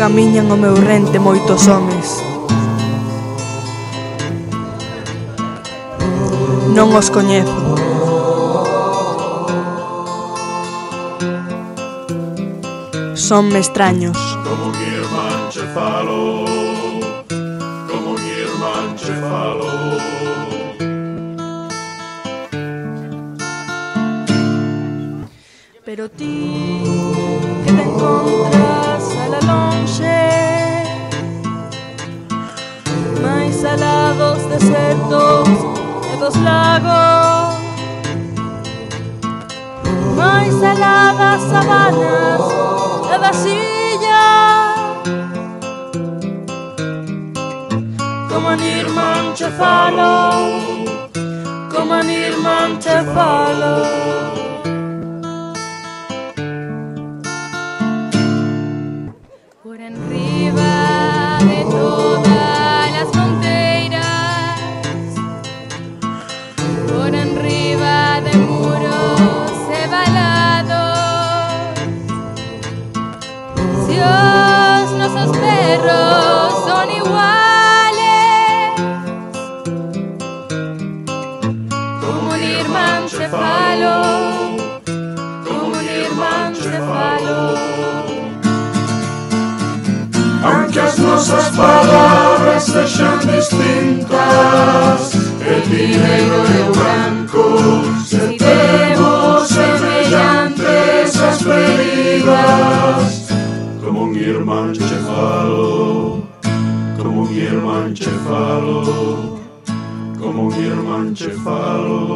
camiñan ao meu rente moitos homes. Non os coñezo. Sonme extraños. Como mi irmán Cefalo, como mi irmán Cefalo. Pero ti que te encontras a la lonxe, máis alados desertos e dos lagos, máis aladas sabanas e das illas, como an irmán Cefalo, como an irmán Cefalo. Por enriba de todas las fronteras, por enriba de muros e valados, si os nosos perros son iguales, como un irmán Cefalo, como un irmán Cefalo. Aunque as nosas palabras sexan distintas, el negro e o branco, se temos semellantes as feridas. Como un irmán Cefalo, como un irmán Cefalo, como un irmán Cefalo.